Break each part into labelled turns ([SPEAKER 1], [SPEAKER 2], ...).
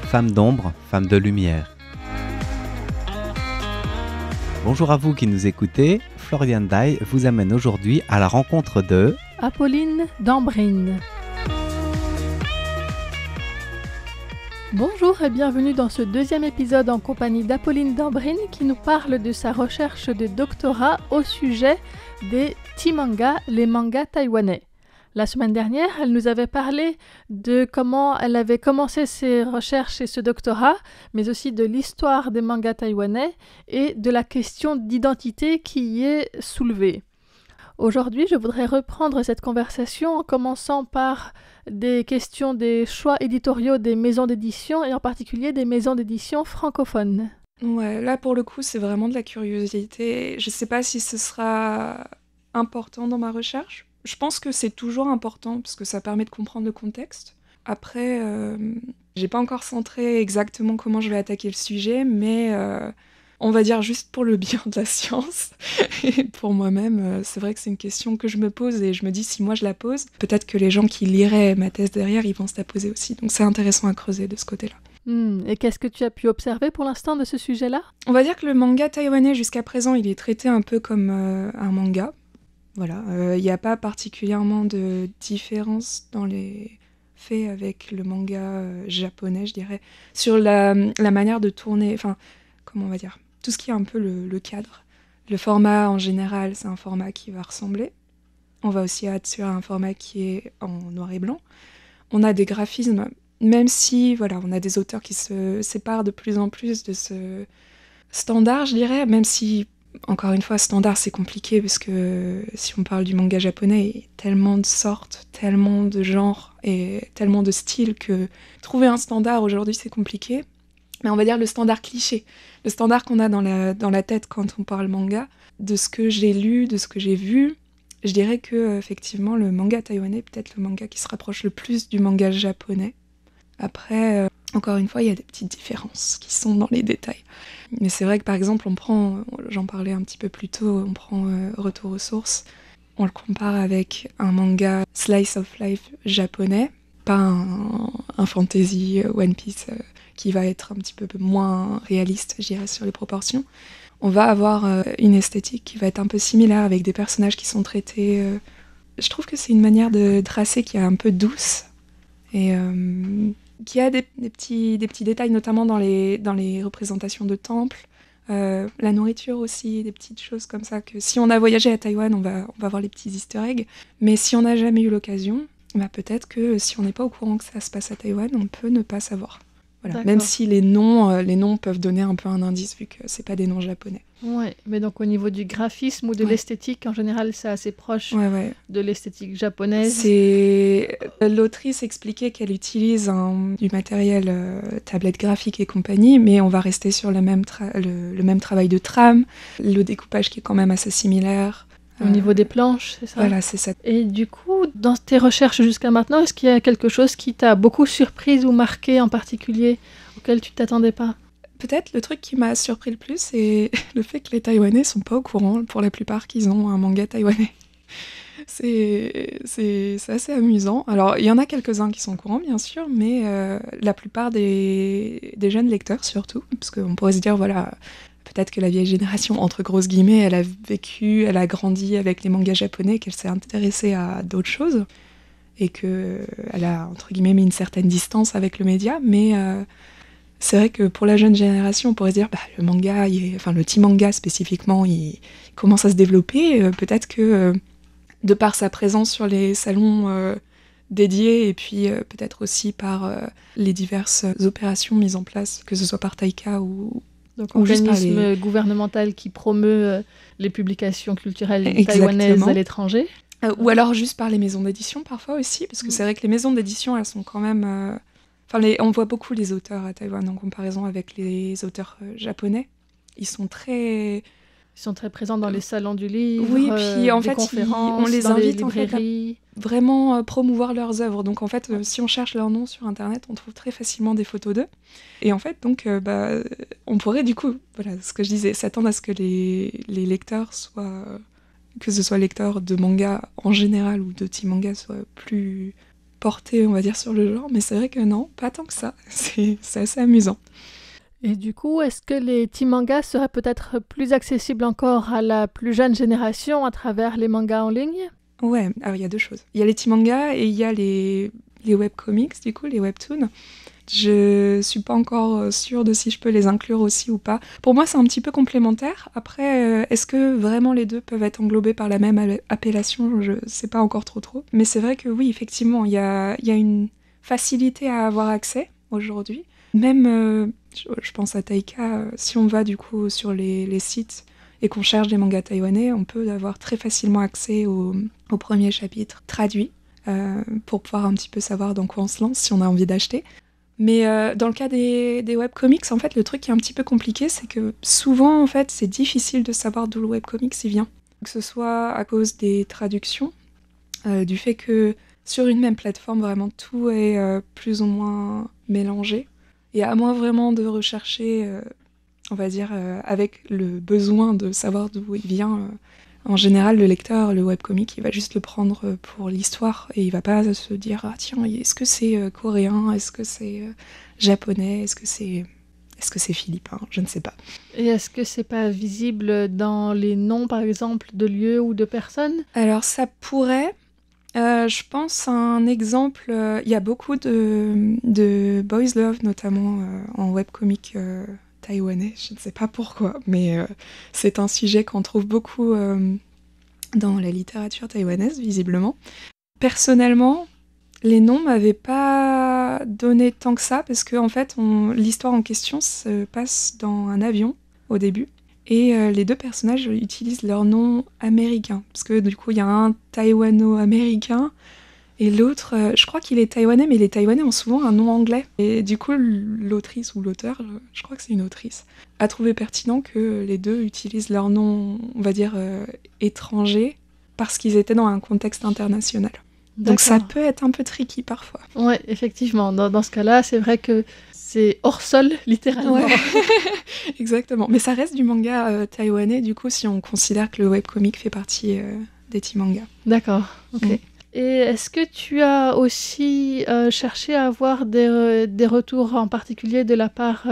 [SPEAKER 1] femme d'ombre, femme de lumière. Bonjour à vous qui nous écoutez, Florian Dai vous amène aujourd'hui à la rencontre de
[SPEAKER 2] Apolline Dambrine. Bonjour et bienvenue dans ce deuxième épisode en compagnie d'Apolline Dambrine qui nous parle de sa recherche de doctorat au sujet des T-mangas, les mangas taïwanais. La semaine dernière, elle nous avait parlé de comment elle avait commencé ses recherches et ce doctorat, mais aussi de l'histoire des mangas taïwanais et de la question d'identité qui y est soulevée. Aujourd'hui, je voudrais reprendre cette conversation en commençant par des questions des choix éditoriaux des maisons d'édition et en particulier des maisons d'édition francophones.
[SPEAKER 3] Ouais, là pour le coup, c'est vraiment de la curiosité. Je sais pas si ce sera important dans ma recherche. Je pense que c'est toujours important parce que ça permet de comprendre le contexte. Après, j'ai pas encore centré exactement comment je vais attaquer le sujet, mais on va dire juste pour le bien de la science et pour moi-même, c'est vrai que c'est une question que je me pose et je me dis si moi je la pose, peut-être que les gens qui liraient ma thèse derrière, ils vont se la poser aussi. Donc c'est intéressant à creuser de ce côté-là.
[SPEAKER 2] Et qu'est-ce que tu as pu observer pour l'instant de ce sujet-là ?
[SPEAKER 3] On va dire que le manga taïwanais jusqu'à présent, il est traité un peu comme un manga. Voilà, il n'y a pas particulièrement de différence dans les faits avec le manga japonais, je dirais, sur la manière de tourner, enfin, comment on va dire, tout ce qui est un peu le cadre. Le format, en général, c'est un format qui va ressembler. On va aussi être sur un format qui est en noir et blanc. On a des graphismes, même si, voilà, on a des auteurs qui se séparent de plus en plus de ce standard, je dirais, même si... Encore une fois, standard, c'est compliqué parce que si on parle du manga japonais, il y a tellement de sortes, tellement de genres et tellement de styles que trouver un standard aujourd'hui, c'est compliqué. Mais on va dire le standard cliché, le standard qu'on a dans la tête quand on parle manga, de ce que j'ai lu, de ce que j'ai vu, je dirais que effectivement le manga taïwanais est peut-être le manga qui se rapproche le plus du manga japonais. Après, encore une fois, il y a des petites différences qui sont dans les détails. Mais c'est vrai que par exemple, j'en parlais un petit peu plus tôt, on prend Retour aux sources, on le compare avec un manga slice of life japonais, pas un fantasy One Piece qui va être un petit peu moins réaliste, je dirais, sur les proportions. On va avoir une esthétique qui va être un peu similaire avec des personnages qui sont traités... Je trouve que c'est une manière de tracer qui est un peu douce et... qui a des petits détails, notamment dans les représentations de temples, la nourriture aussi, des petites choses comme ça, que si on a voyagé à Taïwan, on va voir les petits easter eggs, mais si on n'a jamais eu l'occasion, bah peut-être que si on n'est pas au courant que ça se passe à Taïwan, on peut ne pas savoir. Voilà. Même si les noms peuvent donner un peu un indice, vu que c'est pas des noms japonais.
[SPEAKER 2] Ouais, mais donc au niveau du graphisme ou de l'esthétique, en général, c'est assez proche de l'esthétique japonaise.
[SPEAKER 3] L'autrice expliquait qu'elle utilise du matériel tablette graphique et compagnie, mais on va rester sur le même travail de trame, le découpage qui est quand même assez similaire.
[SPEAKER 2] Au niveau des planches, c'est ça ?
[SPEAKER 3] Voilà, c'est ça.
[SPEAKER 2] Et du coup, dans tes recherches jusqu'à maintenant, est-ce qu'il y a quelque chose qui t'a beaucoup surprise ou marqué en particulier, auquel tu t'attendais pas ?
[SPEAKER 3] Peut-être le truc qui m'a surpris le plus, c'est le fait que les Taïwanais sont pas au courant, pour la plupart, qu'ils ont un manga taïwanais. C'est assez amusant. Alors, il y en a quelques-uns qui sont au courant, bien sûr, mais la plupart des jeunes lecteurs, surtout, parce qu'on pourrait se dire, voilà, peut-être que la vieille génération, entre grosses guillemets, elle a grandi avec les mangas japonais, qu'elle s'est intéressée à d'autres choses, et qu'elle a, entre guillemets, mis une certaine distance avec le média, mais... c'est vrai que pour la jeune génération, on pourrait se dire le manga, le T-manga spécifiquement, il commence à se développer. Peut-être que de par sa présence sur les salons dédiés et puis peut-être aussi par les diverses opérations mises en place, que ce soit par Taika ou
[SPEAKER 2] juste par les... gouvernemental qui promeut les publications culturelles taïwanaises à l'étranger.
[SPEAKER 3] Ou alors juste par les maisons d'édition parfois aussi, parce que c'est vrai que les maisons d'édition, elles sont quand même... on voit beaucoup les auteurs à Taïwan en comparaison avec les auteurs japonais. Ils sont très
[SPEAKER 2] présents dans les salons du livre,
[SPEAKER 3] oui, puis en fait,
[SPEAKER 2] conférences,
[SPEAKER 3] on les
[SPEAKER 2] dans
[SPEAKER 3] invite
[SPEAKER 2] les librairies.
[SPEAKER 3] En fait, à vraiment promouvoir leurs œuvres. Donc en fait, si on cherche leur nom sur Internet, on trouve très facilement des photos d'eux. Et en fait, donc, on pourrait du coup, voilà, ce que je disais, s'attendre à ce que les lecteurs soient, que ce soit lecteurs de manga en général ou de T-manga, soient plus porté, on va dire, sur le genre, mais c'est vrai que non, pas tant que ça. C'est assez amusant.
[SPEAKER 2] Et du coup, est-ce que les teen mangas seraient peut-être plus accessibles encore à la plus jeune génération à travers les mangas en ligne?
[SPEAKER 3] Ouais, alors il y a deux choses. Il y a les teen mangas et il y a les webcomics, du coup, les webtoons. Je suis pas encore sûre de si je peux les inclure aussi ou pas. Pour moi, c'est un petit peu complémentaire. Après, est-ce que vraiment les deux peuvent être englobés par la même appellation? Je sais pas encore trop. Mais c'est vrai que oui, effectivement, il y a une facilité à avoir accès aujourd'hui. Même, je pense à Taika, si on va du coup sur les sites et qu'on cherche des mangas taïwanais, on peut avoir très facilement accès au premier chapitre traduit pour pouvoir un petit peu savoir dans quoi on se lance si on a envie d'acheter. Mais dans le cas des webcomics, en fait, le truc qui est un petit peu compliqué, c'est que souvent, en fait, c'est difficile de savoir d'où le webcomics il vient. Que ce soit à cause des traductions, du fait que sur une même plateforme, vraiment, tout est plus ou moins mélangé. Et à moins vraiment de rechercher, on va dire, avec le besoin de savoir d'où il vient, en général, le lecteur, le webcomic, il va juste le prendre pour l'histoire et il va pas se dire « Ah tiens, est-ce que c'est coréen? Est-ce que c'est japonais? Est-ce que c'est philippin? Je ne sais pas. »
[SPEAKER 2] Et est-ce que c'est pas visible dans les noms, par exemple, de lieux ou de personnes?
[SPEAKER 3] Alors ça pourrait. Je pense à un exemple. Il y a beaucoup de boys love, notamment en webcomic taïwanais. Je ne sais pas pourquoi, mais c'est un sujet qu'on trouve beaucoup dans la littérature taïwanaise, visiblement. Personnellement, les noms m'avaient pas donné tant que ça, parce que en fait, l'histoire en question se passe dans un avion au début. Et les deux personnages utilisent leur nom américain, parce que du coup il y a un taïwano-américain et l'autre, je crois qu'il est taïwanais, mais les taïwanais ont souvent un nom anglais. Et du coup l'autrice ou l'auteur, je crois que c'est une autrice, a trouvé pertinent que les deux utilisent leur nom, on va dire, étranger, parce qu'ils étaient dans un contexte international. Donc ça peut être un peu tricky parfois.
[SPEAKER 2] Ouais, effectivement. Dans ce cas-là, c'est vrai que c'est hors sol, littéralement.
[SPEAKER 3] Ouais. Exactement. Mais ça reste du manga taïwanais, du coup, si on considère que le webcomic fait partie des teen mangas.
[SPEAKER 2] D'accord, ok. Et est-ce que tu as aussi cherché à avoir des retours en particulier de la part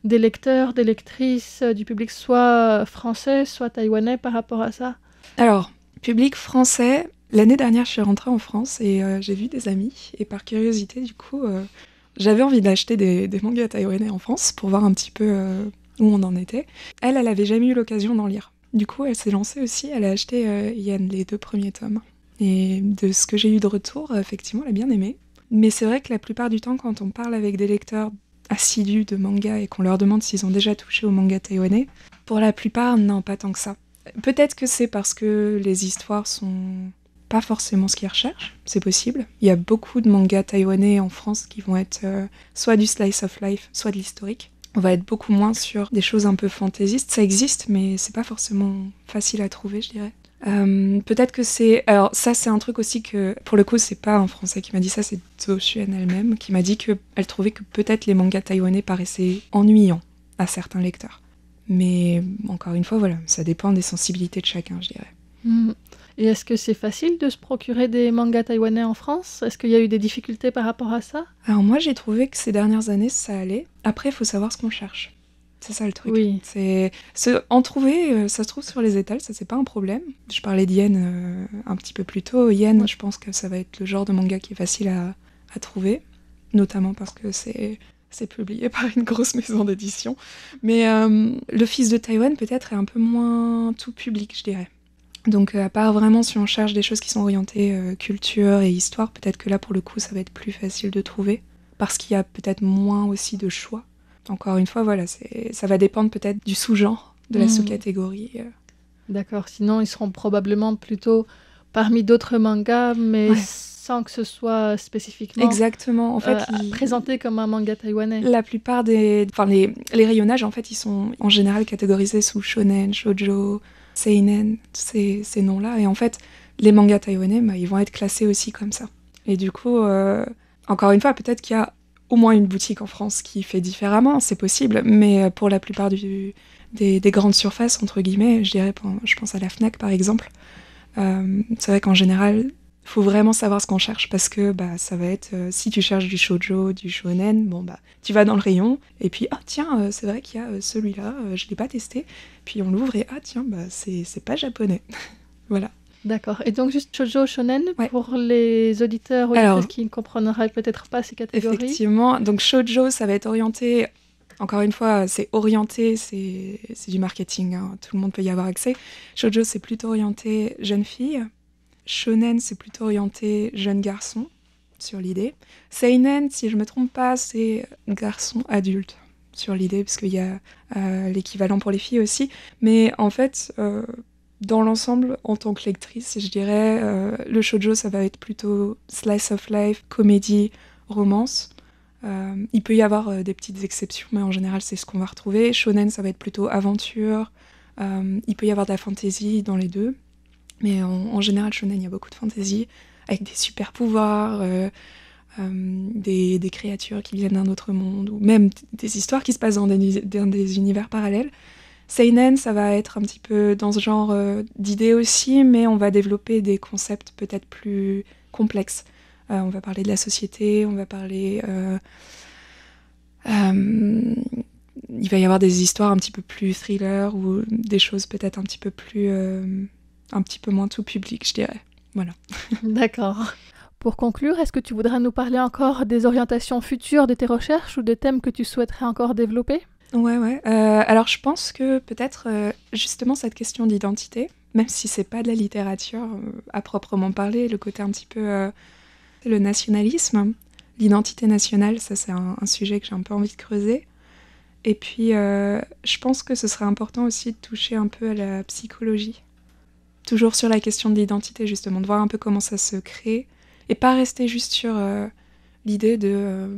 [SPEAKER 2] des lecteurs, des lectrices, du public soit français, soit taïwanais par rapport à ça?
[SPEAKER 3] Alors, public français, l'année dernière, je suis rentrée en France et j'ai vu des amis. Et par curiosité, du coup, j'avais envie d'acheter des mangas taïwanais en France pour voir un petit peu où on en était. Elle avait jamais eu l'occasion d'en lire. Du coup, elle s'est lancée aussi, elle a acheté Yen, les 2 premiers tomes. Et de ce que j'ai eu de retour, effectivement, elle a bien aimé. Mais c'est vrai que la plupart du temps, quand on parle avec des lecteurs assidus de manga et qu'on leur demande s'ils ont déjà touché au manga taïwanais, pour la plupart, non, pas tant que ça. Peut-être que c'est parce que les histoires sont pas forcément ce qu'ils recherchent, c'est possible. Il y a beaucoup de mangas taïwanais en France qui vont être soit du slice of life, soit de l'historique. On va être beaucoup moins sur des choses un peu fantaisistes. Ça existe, mais c'est pas forcément facile à trouver, je dirais. Peut-être que c'est... Alors ça, c'est un truc aussi que... Pour le coup, c'est pas un Français qui m'a dit ça, c'est Zhou Xuan elle-même, qui m'a dit qu'elle trouvait que peut-être les mangas taïwanais paraissaient ennuyants à certains lecteurs. Mais encore une fois, voilà, ça dépend des sensibilités de chacun, je dirais.
[SPEAKER 2] Et est-ce que c'est facile de se procurer des mangas taïwanais en France? Est-ce qu'il y a eu des difficultés par rapport à ça?
[SPEAKER 3] Alors moi, j'ai trouvé que ces dernières années, ça allait. Après, il faut savoir ce qu'on cherche. C'est ça le truc.
[SPEAKER 2] Oui.
[SPEAKER 3] En trouver, ça se trouve sur les étals, ça c'est pas un problème. Je parlais d'Yen un petit peu plus tôt. Yen, je pense que ça va être le genre de manga qui est facile à trouver, notamment parce que c'est publié par une grosse maison d'édition. Mais le Fils de Taïwan peut-être est un peu moins tout public, je dirais. Donc à part vraiment si on cherche des choses qui sont orientées culture et histoire, peut-être que là pour le coup ça va être plus facile de trouver, parce qu'il y a peut-être moins aussi de choix. Encore une fois, voilà, ça va dépendre peut-être du sous-genre, de la sous-catégorie.
[SPEAKER 2] D'accord, sinon ils seront probablement plutôt parmi d'autres mangas, mais sans que ce soit spécifiquement
[SPEAKER 3] exactement. En fait,
[SPEAKER 2] présenté comme un manga taïwanais.
[SPEAKER 3] La plupart les rayonnages, en fait, ils sont en général catégorisés sous shonen, shoujo, seinen, ces noms-là. Et en fait, les mangas taïwanais, ils vont être classés aussi comme ça. Et du coup, encore une fois, peut-être qu'il y a au moins une boutique en France qui fait différemment, c'est possible, mais pour la plupart des grandes surfaces, entre guillemets, je pense à la Fnac par exemple, c'est vrai qu'en général, faut vraiment savoir ce qu'on cherche parce que ça va être si tu cherches du shoujo, du shonen, tu vas dans le rayon et puis tiens c'est vrai qu'il y a celui-là, je l'ai pas testé, puis on l'ouvre et tiens c'est pas japonais. Voilà.
[SPEAKER 2] D'accord. Et donc juste shoujo, shonen
[SPEAKER 3] Ouais.
[SPEAKER 2] pour les auditeurs qui ne comprendraient peut-être pas ces catégories.
[SPEAKER 3] Effectivement. Donc shoujo, ça va être orienté. Encore une fois, c'est orienté, c'est du marketing, hein. Tout le monde peut y avoir accès. Shoujo, c'est plutôt orienté jeune fille. Shonen, c'est plutôt orienté jeune garçon, sur l'idée. Seinen, si je me trompe pas, c'est garçon adulte, sur l'idée, parce qu'il y a l'équivalent pour les filles aussi. Mais en fait, dans l'ensemble, en tant que lectrice, je dirais, le shoujo, ça va être plutôt slice of life, comédie, romance. Il peut y avoir des petites exceptions, mais en général, c'est ce qu'on va retrouver. Shonen, ça va être plutôt aventure. Il peut y avoir de la fantasy dans les deux. Mais en général, shonen, il y a beaucoup de fantasy, avec des super pouvoirs, des créatures qui viennent d'un autre monde, ou même des histoires qui se passent dans des univers parallèles. Seinen, ça va être un petit peu dans ce genre d'idées aussi, mais on va développer des concepts peut-être plus complexes. On va parler de la société, on va parler... il va y avoir des histoires un petit peu plus thriller, ou des choses peut-être un petit peu plus... un petit peu moins tout public, je dirais. Voilà.
[SPEAKER 2] D'accord. Pour conclure, est-ce que tu voudrais nous parler encore des orientations futures de tes recherches ou des thèmes que tu souhaiterais encore développer ?
[SPEAKER 3] Ouais. Alors, je pense que peut-être, justement, cette question d'identité, même si c'est pas de la littérature à proprement parler, le côté un petit peu... le nationalisme, l'identité nationale, ça c'est un sujet que j'ai un peu envie de creuser. Et puis, je pense que ce serait important aussi de toucher un peu à la psychologie. Toujours sur la question de l'identité, justement, de voir un peu comment ça se crée, et pas rester juste sur l'idée de,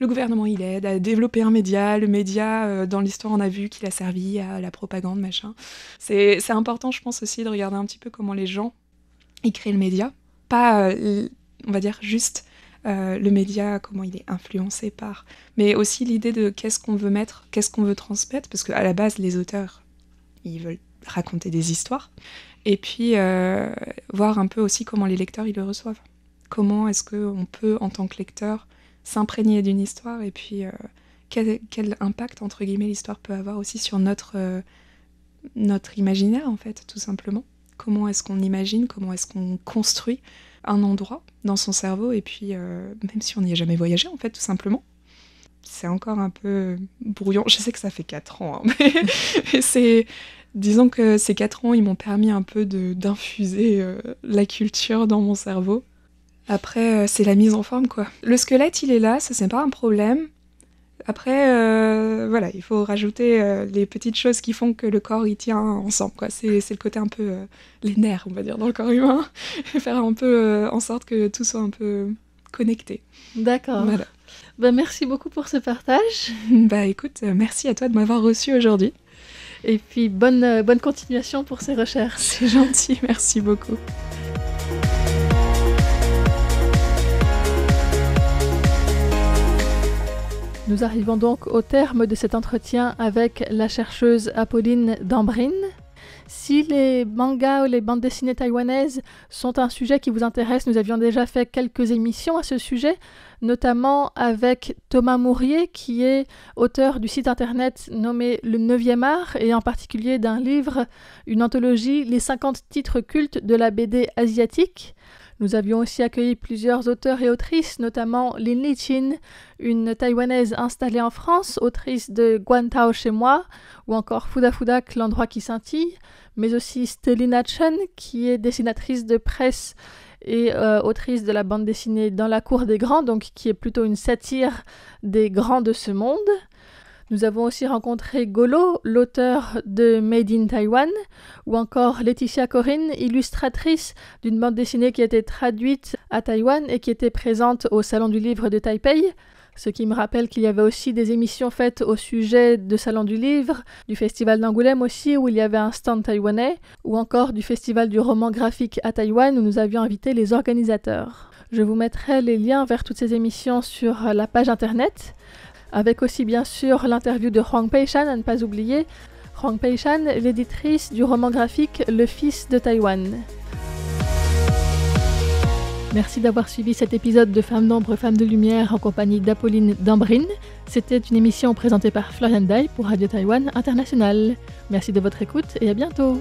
[SPEAKER 3] le gouvernement il aide à développer un média, le média, dans l'histoire on a vu qu'il a servi à la propagande, machin. C'est important, je pense aussi, de regarder un petit peu comment les gens, ils créent le média. Pas, on va dire, juste le média, comment il est influencé par, mais aussi l'idée de qu'est-ce qu'on veut mettre, qu'est-ce qu'on veut transmettre, parce qu'à la base, les auteurs, ils veulent raconter des histoires, et puis voir un peu aussi comment les lecteurs, ils le reçoivent. Comment est-ce qu'on peut, en tant que lecteur, s'imprégner d'une histoire, et puis quel impact, entre guillemets, l'histoire peut avoir aussi sur notre imaginaire, en fait, tout simplement. Comment est-ce qu'on imagine, comment est-ce qu'on construit un endroit dans son cerveau, et puis même si on n'y a jamais voyagé, en fait, tout simplement. C'est encore un peu brouillon. Je sais que ça fait 4 ans, hein, mais disons que ces 4 ans, ils m'ont permis un peu d'infuser la culture dans mon cerveau. Après, c'est la mise en forme, quoi. Le squelette, il est là, ça, c'est pas un problème. Après, il faut rajouter les petites choses qui font que le corps, il tient ensemble, quoi. C'est le côté un peu les nerfs, on va dire, dans le corps humain. Faire un peu en sorte que tout soit un peu connecté.
[SPEAKER 2] D'accord.
[SPEAKER 3] Voilà.
[SPEAKER 2] Merci beaucoup pour ce partage.
[SPEAKER 3] Écoute, merci à toi de m'avoir reçue aujourd'hui.
[SPEAKER 2] Et puis, bonne continuation pour ces recherches.
[SPEAKER 3] C'est gentil, merci beaucoup.
[SPEAKER 2] Nous arrivons donc au terme de cet entretien avec la chercheuse Apolline Dambrine. Si les mangas ou les bandes dessinées taïwanaises sont un sujet qui vous intéresse, nous avions déjà fait quelques émissions à ce sujet, notamment avec Thomas Mourier, qui est auteur du site internet nommé Le 9e art, et en particulier d'un livre, une anthologie, les 50 titres cultes de la BD asiatique. Nous avions aussi accueilli plusieurs auteurs et autrices, notamment Lin Li-Chin, une taïwanaise installée en France, autrice de Guantao chez moi, ou encore Fuda Fudak, l'endroit qui scintille, mais aussi Stelina Chen, qui est dessinatrice de presse et autrice de la bande dessinée Dans la cour des grands, donc qui est plutôt une satire des grands de ce monde. Nous avons aussi rencontré Golo, l'auteur de Made in Taiwan, ou encore Laetitia Corinne, illustratrice d'une bande dessinée qui a été traduite à Taïwan et qui était présente au Salon du Livre de Taipei. Ce qui me rappelle qu'il y avait aussi des émissions faites au sujet de Salon du Livre, du Festival d'Angoulême aussi, où il y avait un stand taïwanais, ou encore du Festival du roman graphique à Taïwan, où nous avions invité les organisateurs. Je vous mettrai les liens vers toutes ces émissions sur la page internet, avec aussi bien sûr l'interview de Huang Peishan à ne pas oublier. Huang Peishan, l'éditrice du roman graphique Le Fils de Taïwan. Merci d'avoir suivi cet épisode de Femmes d'ombre, Femmes de lumière en compagnie d'Apolline Dambrine. C'était une émission présentée par Florian Dai pour Radio Taïwan International. Merci de votre écoute et à bientôt.